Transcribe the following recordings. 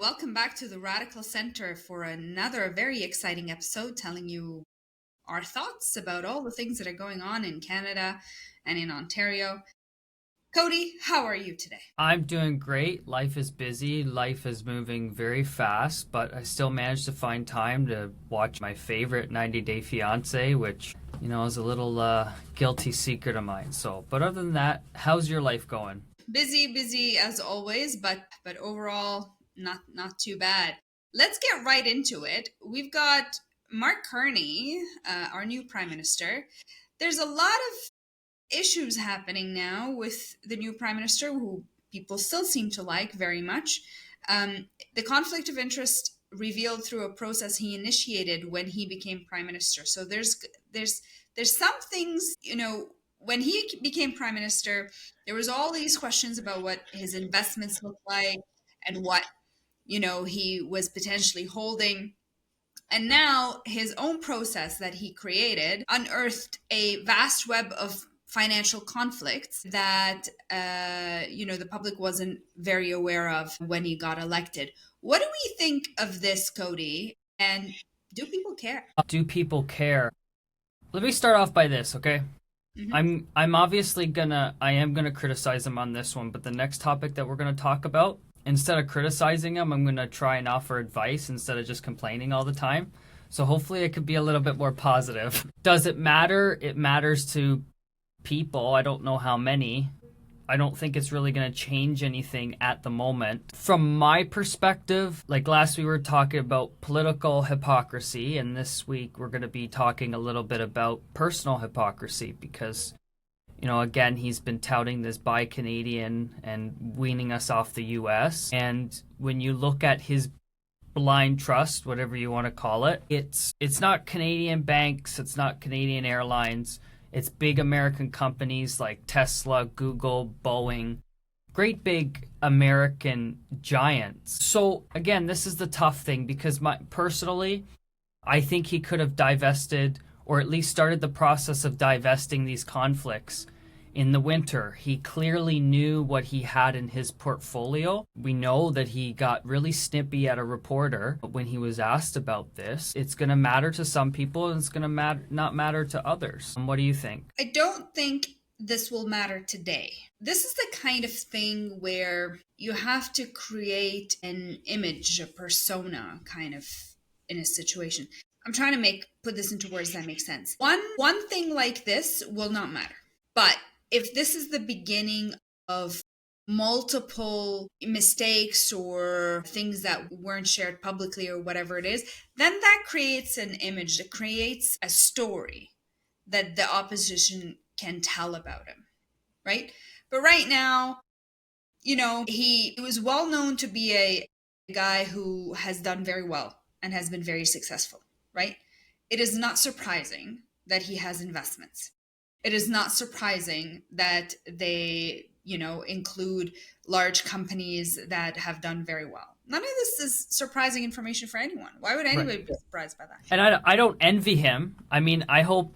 welcome back to the Radical Center for another very exciting episode telling you our thoughts about all the things that are going on in Canada and in Ontario. Cody, how are you today? I'm doing great. Life is busy. Life is moving very fast, but I still managed to find time to watch my favorite 90 Day Fiancé, which, is a little guilty secret of mine. But other than that, how's your life going? Busy as always, but overall not too bad. Let's get right into it. We've got Mark Carney, our new Prime Minister. There's a lot of issues happening now with the new Prime Minister, who people still seem to like very much. The conflict of interest revealed through a process he initiated when he became Prime Minister. So there's some things, when he became Prime Minister, there was all these questions about what his investments looked like and what, he was potentially holding. And now his own process that he created unearthed a vast web of financial conflicts that, the public wasn't very aware of when he got elected. What do we think of this, Cody? And do people care? Do people care? Let me start off by this, okay? Mm-hmm. I'm obviously I am gonna criticize him on this one, but the next topic that we're gonna talk about, instead of criticizing him, I'm gonna try and offer advice instead of just complaining all the time. So hopefully it could be a little bit more positive. Does it matter? It matters to people. I don't know how many. I don't think it's really going to change anything at the moment. From my perspective, like last week we were talking about political hypocrisy, and this week we're going to be talking a little bit about personal hypocrisy because, again, he's been touting this buy Canadian and weaning us off the US. And when you look at his blind trust, whatever you want to call it, it's not Canadian banks, it's not Canadian airlines. It's big American companies like Tesla, Google, Boeing, great big American giants. So again, this is the tough thing because personally, I think he could have divested or at least started the process of divesting these conflicts in the winter. He clearly knew what he had in his portfolio. We know that he got really snippy at a reporter when he was asked about this. It's going to matter to some people and it's going to not matter to others. What do you think? I don't think this will matter today. This is the kind of thing where you have to create an image, a persona kind of in a situation. I'm trying to put this into words that make sense. One thing like this will not matter. But if this is the beginning of multiple mistakes or things that weren't shared publicly or whatever it is, then that creates an image, that creates a story that the opposition can tell about him, right? But right now, he was well known to be a guy who has done very well and has been very successful, right? It is not surprising that he has investments. It is not surprising that they, include large companies that have done very well. None of this is surprising information for anyone. Why would anybody be surprised by that? And I don't envy him. I mean, I hope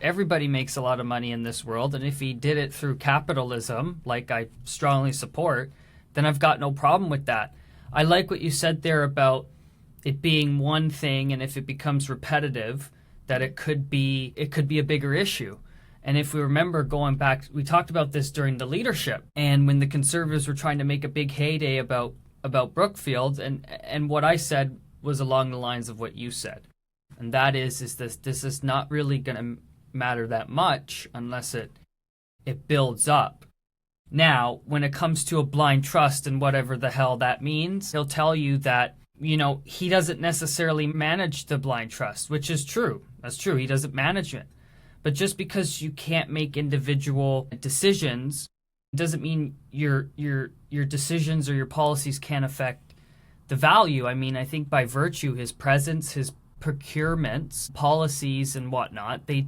everybody makes a lot of money in this world. And if he did it through capitalism, like I strongly support, then I've got no problem with that. I like what you said there about it being one thing, and if it becomes repetitive, that it could be a bigger issue. And if we remember going back, we talked about this during the leadership, and when the Conservatives were trying to make a big heyday about Brookfield, and what I said was along the lines of what you said, and that is this is not really going to matter that much unless it builds up. Now, when it comes to a blind trust and whatever the hell that means, he'll tell you that he doesn't necessarily manage the blind trust, which is true. That's true. He doesn't manage it. But just because you can't make individual decisions doesn't mean your decisions or your policies can't affect the value. I mean, I think by virtue, his presence, his procurements, policies and whatnot, they,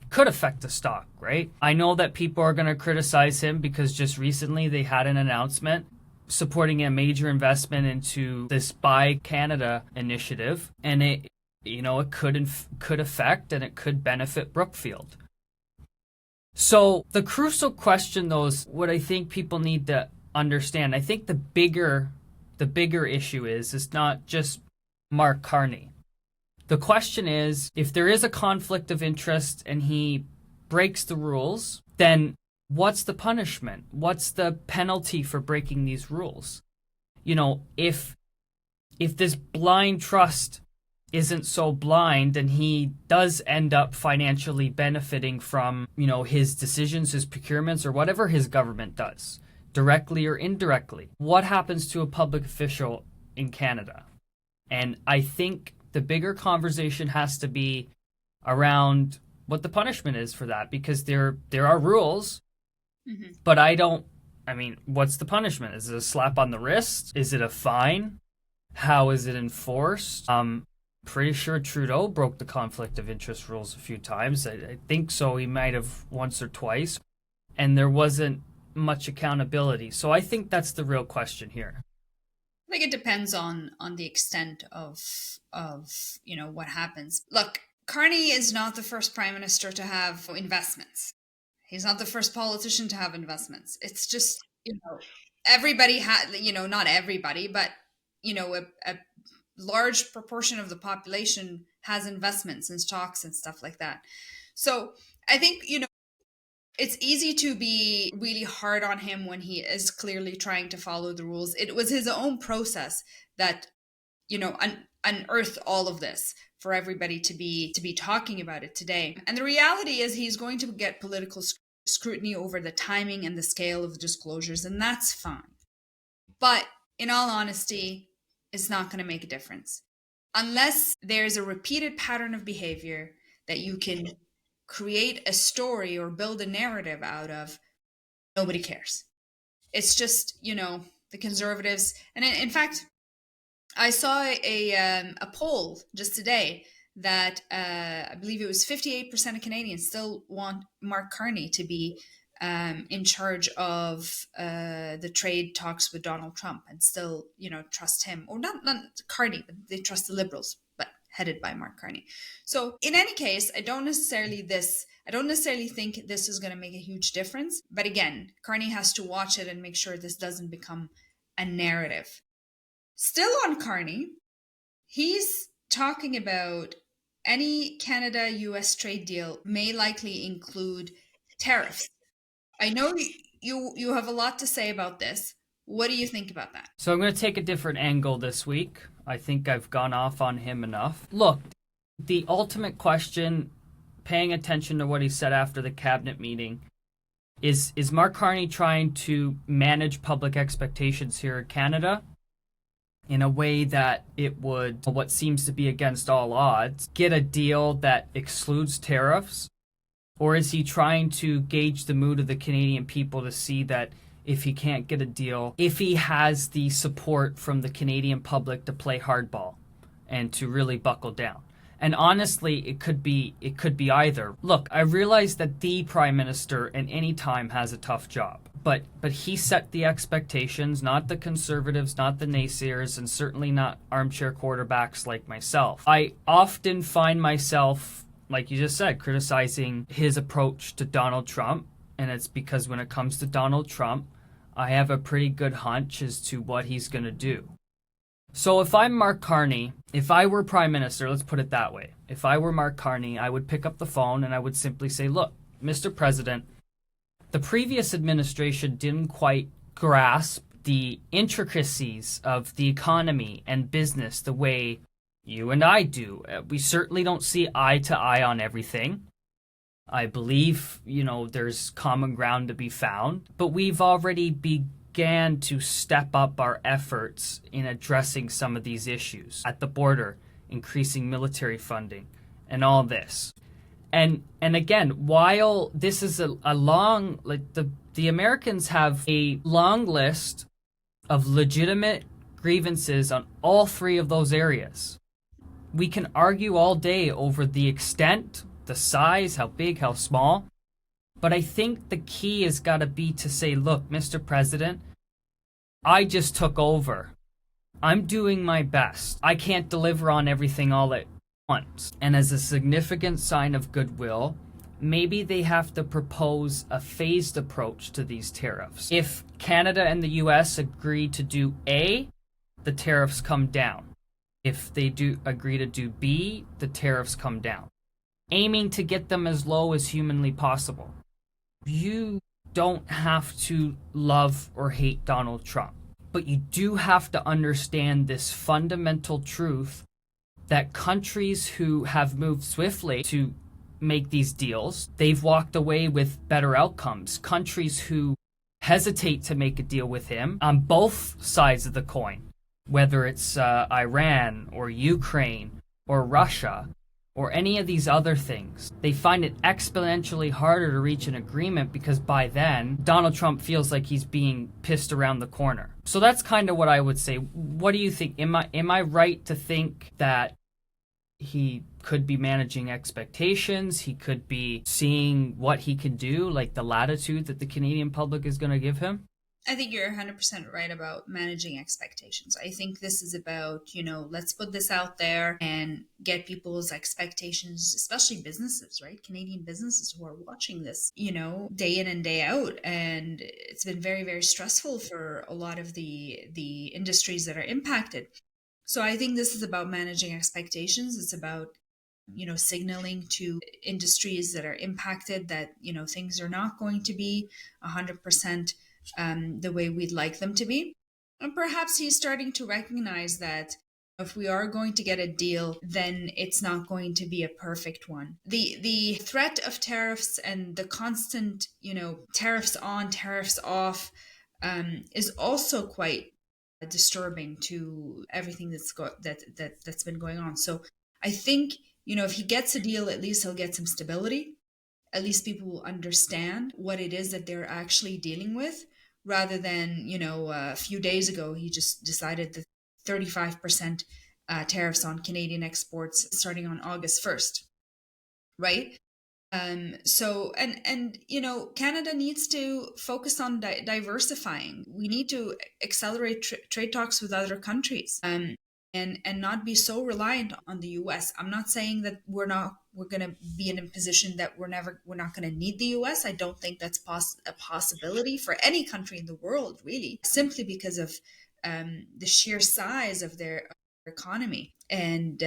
could affect the stock, right? I know that people are going to criticize him because just recently they had an announcement supporting a major investment into this Buy Canada initiative, and it could affect and it could benefit Brookfield. So the crucial question, though, is what I think people need to understand. I think the bigger the bigger issue is not just Mark Carney. The question is, if there is a conflict of interest and he breaks the rules, then what's the punishment? What's the penalty for breaking these rules? You know, if this blind trust isn't so blind and he does end up financially benefiting from, you know, his decisions, his procurements, or whatever his government does, directly or indirectly, what happens to a public official in Canada? And I think the bigger conversation has to be around what the punishment is for that, because there are rules, but what's the punishment? Is it a slap on the wrist? Is it a fine? How is it enforced? Pretty sure Trudeau broke the conflict of interest rules a few times. I think so. He might have once or twice, and there wasn't much accountability. So I think that's the real question here. I think it depends on the extent of you know what happens. Look, Carney is not the first prime minister to have investments. He's not the first politician to have investments. It's just, you know, everybody had, you know, not everybody, but, you know, a large proportion of the population has investments in stocks and stuff like that. So I think, you know, it's easy to be really hard on him when he is clearly trying to follow the rules. It was his own process that, you know, unearthed all of this for everybody to be talking about it today. And the reality is he's going to get political scrutiny over the timing and the scale of the disclosures, and that's fine. But in all honesty, it's not going to make a difference. Unless there's a repeated pattern of behavior that you can create a story or build a narrative out of, nobody cares. It's just, you know, the Conservatives. And in fact, I saw a poll just today that I believe it was 58% of Canadians still want Mark Carney to be in charge of the trade talks with Donald Trump and still, you know, trust him. Or not Carney, but they trust the Liberals, but headed by Mark Carney. So in any case, I don't necessarily think this is going to make a huge difference. But again, Carney has to watch it and make sure this doesn't become a narrative. Still on Carney, he's talking about any Canada-US trade deal may likely include tariffs. I know you have a lot to say about this. What do you think about that? So I'm going to take a different angle this week. I think I've gone off on him enough. Look, the ultimate question, paying attention to what he said after the cabinet meeting, is Mark Carney trying to manage public expectations here in Canada in a way that it would, what seems to be against all odds, get a deal that excludes tariffs? Or is he trying to gauge the mood of the Canadian people to see that if he can't get a deal, if he has the support from the Canadian public to play hardball and to really buckle down? And honestly, it could be either. Look, I realize that the Prime Minister at any time has a tough job. But he set the expectations, not the Conservatives, not the naysayers, and certainly not armchair quarterbacks like myself. I often find myself, like you just said, criticizing his approach to Donald Trump. And it's because when it comes to Donald Trump, I have a pretty good hunch as to what he's going to do. So if I'm Mark Carney, if I were Prime Minister, let's put it that way. If I were Mark Carney, I would pick up the phone and I would simply say, look, Mr. President, the previous administration didn't quite grasp the intricacies of the economy and business the way you and I do. We certainly don't see eye to eye on everything. I believe, you know, there's common ground to be found, but we've already began to step up our efforts in addressing some of these issues at the border, increasing military funding, and all this. And again, while this is a long, like the Americans have a long list of legitimate grievances on all three of those areas. We can argue all day over the extent, the size, how big, how small. But I think the key has got to be to say, look, Mr. President, I just took over. I'm doing my best. I can't deliver on everything all at once. And as a significant sign of goodwill, maybe they have to propose a phased approach to these tariffs. If Canada and the US agree to do A, the tariffs come down. If they do agree to do B, the tariffs come down, aiming to get them as low as humanly possible. You don't have to love or hate Donald Trump, but you do have to understand this fundamental truth that countries who have moved swiftly to make these deals, they've walked away with better outcomes. Countries who hesitate to make a deal with him on both sides of the coin, whether it's Iran or Ukraine or Russia or any of these other things, they find it exponentially harder to reach an agreement because by then Donald Trump feels like he's being pissed around the corner. So that's kind of what I would say. What do you think? Am I right to think that he could be managing expectations? He could be seeing what he can do, like the latitude that the Canadian public is going to give him? I think you're 100% right about managing expectations. I think this is about, let's put this out there and get people's expectations, especially businesses, right? Canadian businesses who are watching this, day in and day out. And it's been very, very stressful for a lot of the industries that are impacted. So I think this is about managing expectations. It's about, signaling to industries that are impacted that, things are not going to be 100% the way we'd like them to be. And perhaps he's starting to recognize that if we are going to get a deal, then it's not going to be a perfect one. The threat of tariffs and the constant, tariffs on, tariffs off, is also quite disturbing to everything that's been going on. So I think, if he gets a deal, at least he'll get some stability. At least people will understand what it is that they're actually dealing with, rather than, a few days ago, he just decided that 35% tariffs on Canadian exports starting on August 1st, right? So, Canada needs to focus on diversifying. We need to accelerate trade talks with other countries. And not be so reliant on the US. I'm not saying that we're going to be in a position that we're not going to need the US. I don't think that's a possibility for any country in the world, really, simply because of the sheer size of their economy and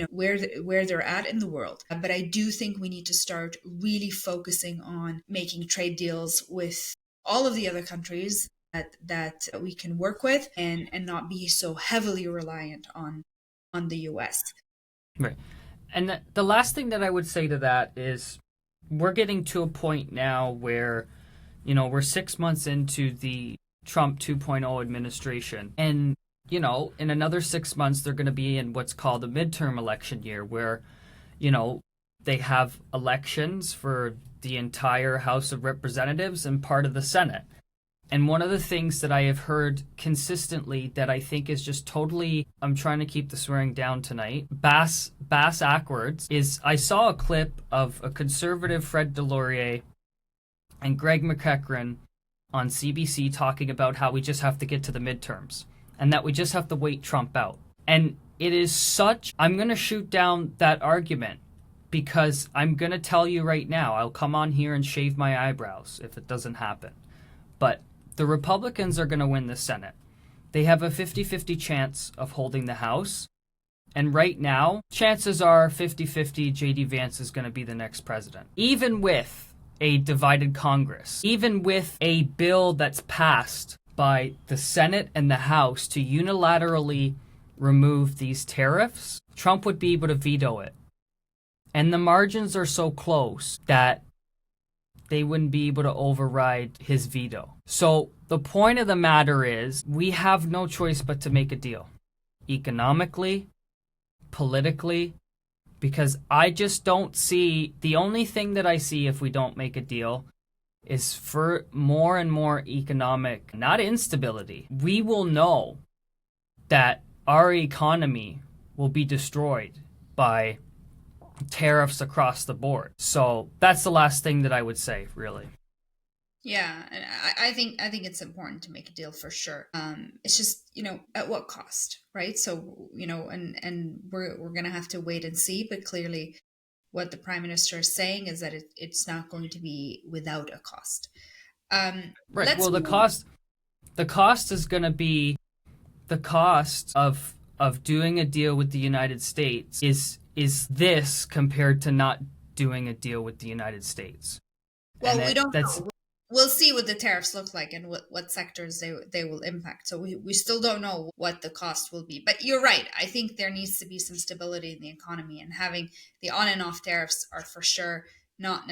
where they're at in the world. But I do think we need to start really focusing on making trade deals with all of the other countries that we can work with, and not be so heavily reliant on the US. Right. And the last thing that I would say to that is we're getting to a point now where, we're 6 months into the Trump 2.0 administration. And, in another 6 months, they're going to be in what's called a midterm election year where, they have elections for the entire House of Representatives and part of the Senate. And one of the things that I have heard consistently that I think is just totally, I'm trying to keep the swearing down tonight, bass backwards, is I saw a clip of a conservative Fred Delorier and Greg McEachran on CBC talking about how we just have to get to the midterms and that we just have to wait Trump out. And it is such, I'm going to shoot down that argument because I'm going to tell you right now, I'll come on here and shave my eyebrows if it doesn't happen. But the Republicans are going to win the Senate. They have a 50-50 chance of holding the House. And right now, chances are 50-50 J.D. Vance is going to be the next president. Even with a divided Congress, even with a bill that's passed by the Senate and the House to unilaterally remove these tariffs, Trump would be able to veto it. And the margins are so close that they wouldn't be able to override his veto. So the point of the matter is we have no choice but to make a deal. Economically, politically, because I just don't see, the only thing that I see if we don't make a deal is for more and more economic, not instability. We will know that our economy will be destroyed by tariffs across the board. So that's the last thing that I would say, really. Yeah, and I think it's important to make a deal for sure. It's just, at what cost, right? So, and we're gonna have to wait and see, but clearly what the Prime Minister is saying is that it's not going to be without a cost. Right. Well, the cost is going to be the cost of doing a deal with the United States is this compared to not doing a deal with the United States. Well, And we don't that's know. We'll see what the tariffs look like and what sectors they will impact. So we still don't know what the cost will be. But you're right. I think there needs to be some stability in the economy, and having the on and off tariffs are for sure not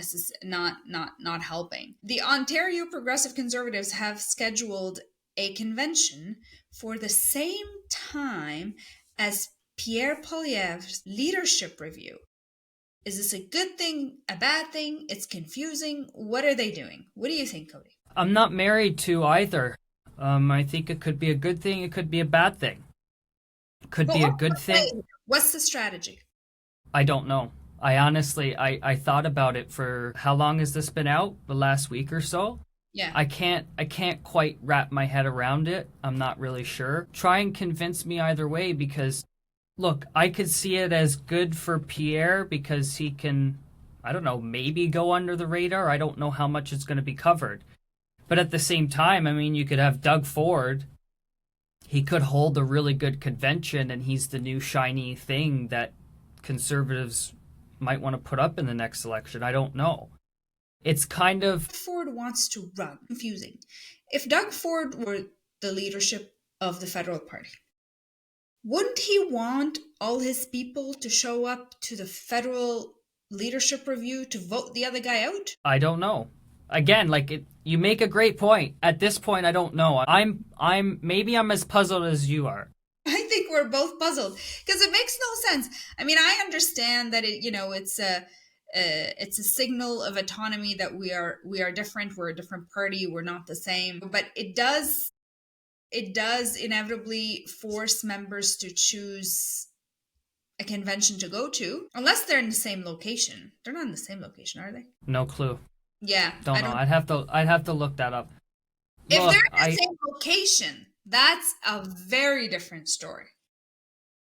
helping. The Ontario Progressive Conservatives have scheduled a convention for the same time as Pierre Poilievre's leadership review. Is this a good thing, a bad thing? It's confusing. What are they doing? What do you think, Cody? I'm not married to either. I think it could be a good thing. It could be a bad thing. Could be a good thing. What's the strategy? I don't know. I honestly, I thought about it for how long has this been out? The last week or so? Yeah. I can't quite wrap my head around it. I'm not really sure. Try and convince me either way, because look, I could see it as good for Pierre because he can, I don't know, maybe go under the radar. I don't know how much it's going to be covered. But at the same time, I mean, you could have Doug Ford. He could hold a really good convention, and he's the new shiny thing that conservatives might want to put up in the next election. I don't know. It's kind of... Ford wants to run. Confusing. If Doug Ford were the leadership of the federal party, wouldn't he want all his people to show up to the federal leadership review to vote the other guy out? I don't know. Again, you make a great point. At this point, I don't know. Maybe I'm as puzzled as you are. I think we're both puzzled because it makes no sense. I mean, I understand that it's a signal of autonomy that we are different. We're a different party. We're not the same. But it does inevitably force members to choose a convention to go to, unless they're in the same location. They're not in the same location, are they? No clue. Yeah. Don't know. I'd have to look that up. If they're in the same location, that's a very different story.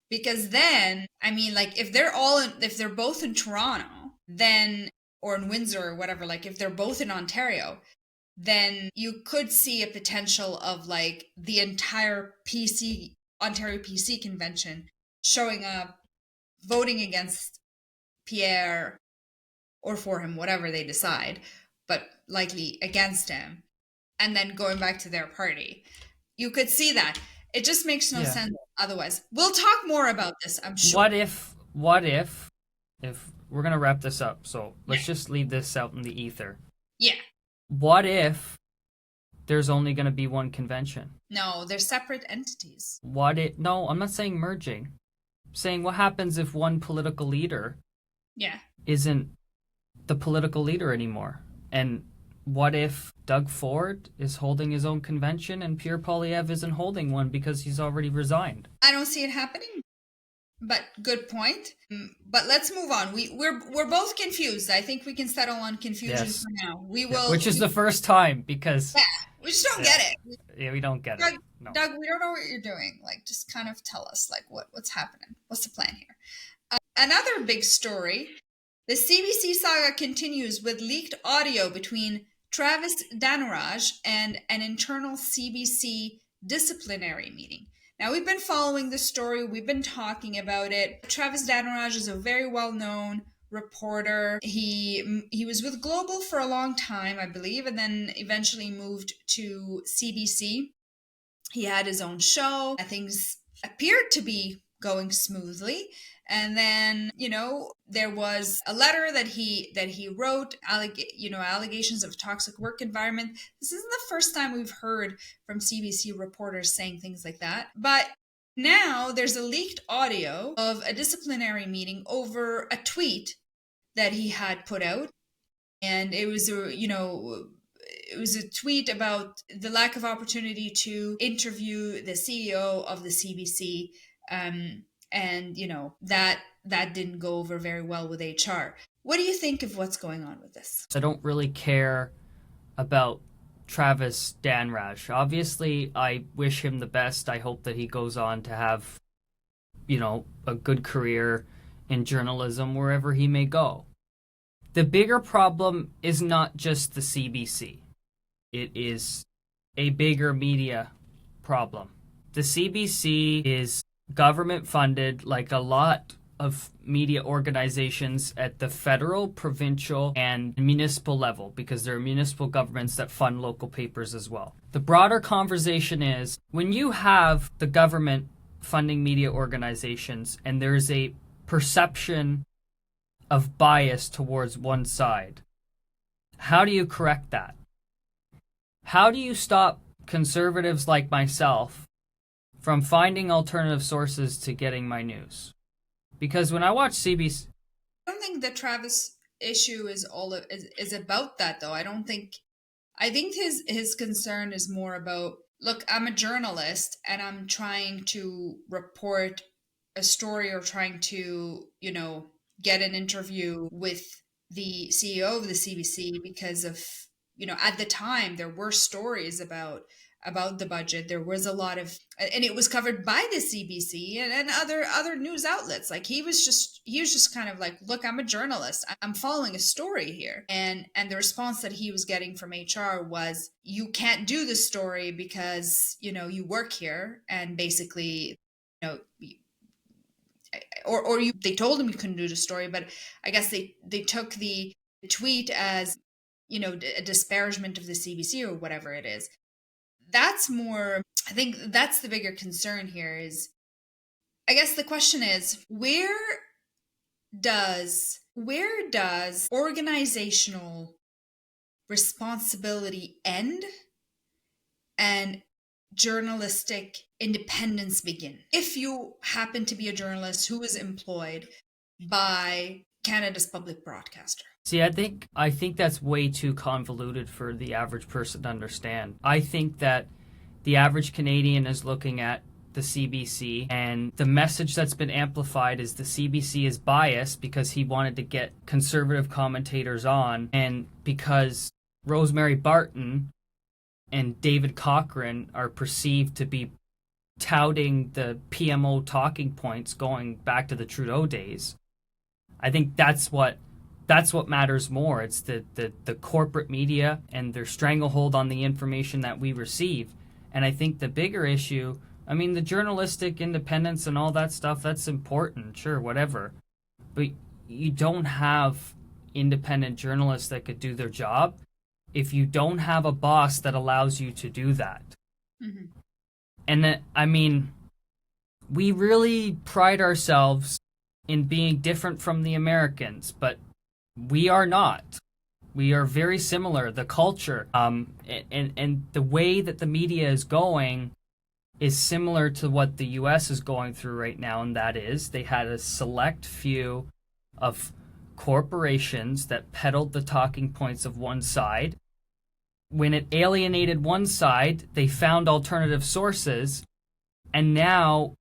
Because then, I mean, if they're both in Toronto, then, or in Windsor or whatever, if they're both in Ontario, then you could see a potential of the entire Ontario PC convention showing up, voting against Pierre or for him, whatever they decide, but likely against him, and then going back to their party. You could see that. It just makes no sense otherwise. We'll talk more about this, I'm sure. What if we're going to wrap this up, so let's just leave this out in the ether. Yeah. What if there's only going to be one convention? No, they're separate entities. No, I'm not saying merging. I'm saying what happens if one political leader isn't the political leader anymore? And what if Doug Ford is holding his own convention and Pierre Poilievre isn't holding one because he's already resigned? I don't see it happening. But good point. But let's move on. We're both confused. I think we can settle on confusion for now. We will, which is the first time, because we just don't get it. Yeah, we don't get Doug, it. No. Doug, we don't know what you're doing. Just kind of tell us what's happening. What's the plan here? Another big story. The CBC saga continues with leaked audio between Travis Dhanraj and an internal CBC disciplinary meeting. Now, we've been following this story. We've been talking about it. Travis Dhanraj is a very well-known reporter. He was with Global for a long time, I believe, and then eventually moved to CBC. He had his own show. Things appeared to be going smoothly. And then, there was a letter that he wrote, allegations of toxic work environment. This isn't the first time we've heard from CBC reporters saying things like that. But now there's a leaked audio of a disciplinary meeting over a tweet that he had put out. And it was a tweet about the lack of opportunity to interview the CEO of the CBC. And that didn't go over very well with HR. What do you think of what's going on with this? I don't really care about Travis Dhanraj. Obviously, I wish him the best. I hope that he goes on to have, a good career in journalism wherever he may go. The bigger problem is not just the CBC. It is a bigger media problem. The CBC is government funded, like a lot of media organizations at the federal, provincial, and municipal level, because there are municipal governments that fund local papers as well. The broader conversation is when you have the government funding media organizations and there's a perception of bias towards one side, how do you correct that? How do you stop conservatives like myself from finding alternative sources to getting my news? Because when I watch CBC, I don't think the Travis issue is about that, though. I think his concern is more about, look, I'm a journalist and I'm trying to report a story or trying to, get an interview with the CEO of the CBC because of, at the time there were stories about the budget. There was a lot of, and it was covered by the CBC and other news outlets. Like he was just kind of like, look, I'm a journalist. I'm following a story here. And the response that he was getting from HR was, you can't do this story because, you work here, and basically, they told him you couldn't do the story, but I guess they took the tweet as, a disparagement of the CBC or whatever it is. That's more, I think that's the bigger concern here is, I guess the question is, where does organizational responsibility end and journalistic independence begin? If you happen to be a journalist who is employed by Canada's public broadcaster. See, I think that's way too convoluted for the average person to understand. I think that the average Canadian is looking at the CBC, and the message that's been amplified is the CBC is biased because he wanted to get conservative commentators on, and because Rosemary Barton and David Cochrane are perceived to be touting the PMO talking points going back to the Trudeau days. I think that's what matters more. It's the corporate media and their stranglehold on the information that we receive. And I think the bigger issue, I mean, the journalistic independence and all that stuff, that's important, sure, whatever. But you don't have independent journalists that could do their job if you don't have a boss that allows you to do that. Mm-hmm. And I mean, we really pride ourselves in being different from the Americans, but we are not. We are very similar. The culture, and the way that the media is going is similar to what the U.S. is going through right now, and that is they had a select few of corporations that peddled the talking points of one side. When it alienated one side, they found alternative sources, and now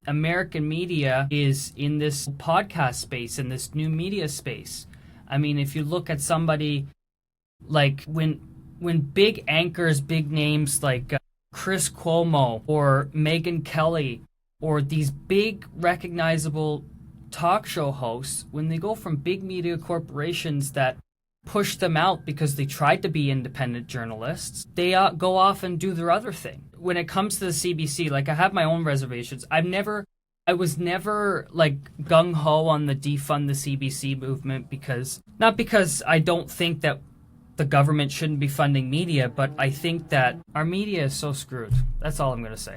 American media is in this podcast space, in this new media space. I mean, if you look at somebody like when big anchors, big names like Chris Cuomo or Megyn Kelly or these big recognizable talk show hosts, when they go from big media corporations that push them out because they tried to be independent journalists, they go off and do their other thing. When it comes to the CBC, like I have my own reservations. I was never like gung-ho on the defund the CBC movement not because I don't think that the government shouldn't be funding media, but I think that our media is so screwed. That's all I'm going to say.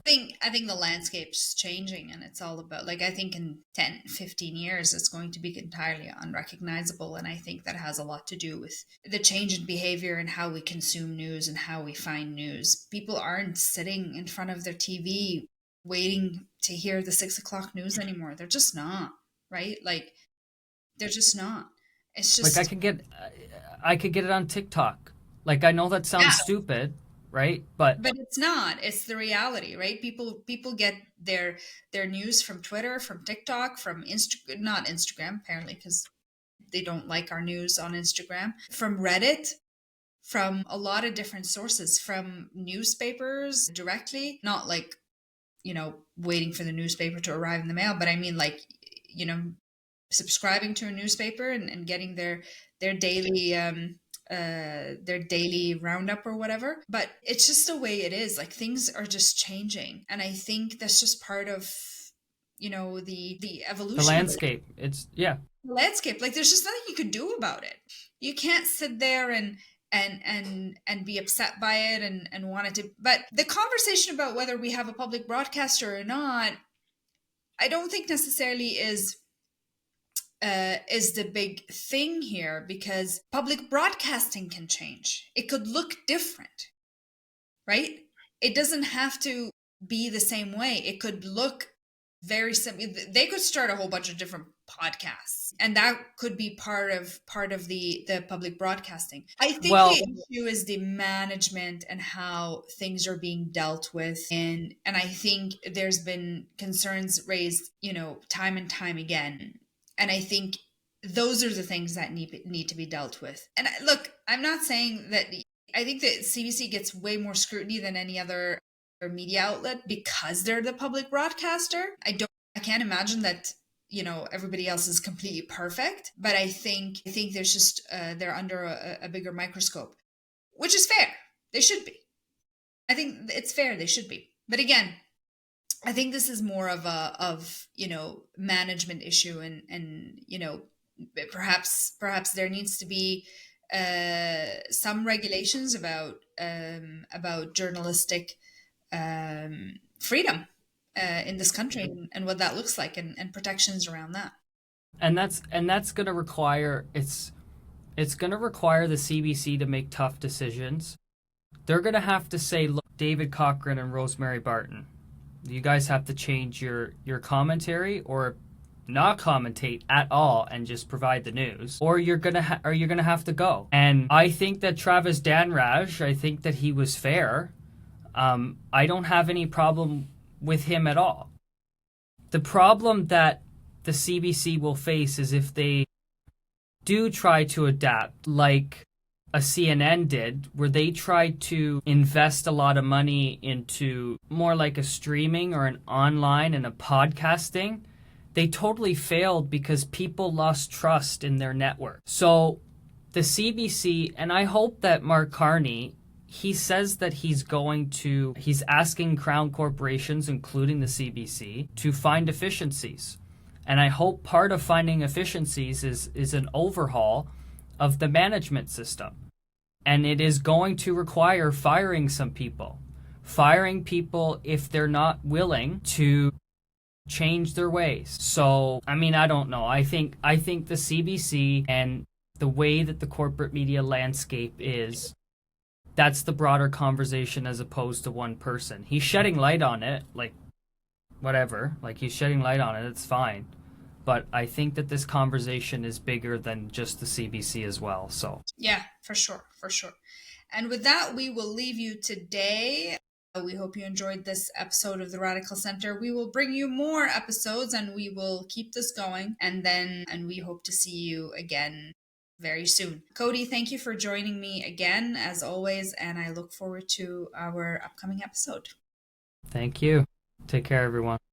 I think the landscape's changing, and it's all about, like, I think in 10, 15 years, it's going to be entirely unrecognizable. And I think that has a lot to do with the change in behavior and how we consume news and how we find news. People aren't sitting in front of their TV waiting to hear the 6 o'clock news anymore. They're just not, right? Like, they're just not. It's just like I could get it on TikTok. Like, I know that sounds stupid, right? But it's not. It's the reality, right? People get their news from Twitter, from TikTok, from not Instagram apparently, because they don't like our news on Instagram, from Reddit, from a lot of different sources, from newspapers directly, not like, waiting for the newspaper to arrive in the mail, but I mean, like, subscribing to a newspaper and getting their daily their daily roundup or whatever. But it's just the way it is. Like, things are just changing, and I think that's just part of, the The evolution of landscape. It's yeah. the landscape. Like, there's just nothing you could do about it. You can't sit there and be upset by it and want it to. But the conversation about whether we have a public broadcaster or not, I don't think necessarily is the big thing here, because public broadcasting can change. It could look different, right? It doesn't have to be the same way. It could look very similar. They could start a whole bunch of different podcasts, and that could be part of the public broadcasting. I think the issue is the management and how things are being dealt with, and I think there's been concerns raised, time and time again. And I think those are the things that need to be dealt with. And look, I'm not saying that. I think that CBC gets way more scrutiny than any other media outlet because they're the public broadcaster. I can't imagine that, everybody else is completely perfect. But I think there's just they're under a bigger microscope, which is fair. They should be. I think it's fair. They should be. But again, I think this is more of a management issue, and perhaps there needs to be some regulations about journalistic freedom in this country, and what that looks like, and protections around that. And that's going to require it's going to require the CBC to make tough decisions. They're going to have to say, look, David Cochran and Rosemary Barton, you guys have to change your commentary, or not commentate at all and just provide the news, or you're gonna have to go. And I think that Travis Dhanraj, I think that he was fair. I don't have any problem with him at all. The problem that the CBC will face is if they do try to adapt, like a CNN did, where they tried to invest a lot of money into more like a streaming or an online and a podcasting. They totally failed because people lost trust in their network. So the CBC, and I hope that Mark Carney, he says that he's asking Crown corporations, including the CBC, to find efficiencies. And I hope part of finding efficiencies is an overhaul of the management system. And it is going to require firing some people. Firing people if they're not willing to change their ways. So, I mean, I don't know. I think the CBC and the way that the corporate media landscape is, that's the broader conversation as opposed to one person. He's shedding light on it, like, whatever. Like, he's shedding light on it, it's fine. But I think that this conversation is bigger than just the CBC as well. So yeah, for sure. And with that, we will leave you today. We hope you enjoyed this episode of the Radical Center. We will bring you more episodes, and we will keep this going. And we hope to see you again very soon. Cody, thank you for joining me again, as always. And I look forward to our upcoming episode. Thank you. Take care, everyone.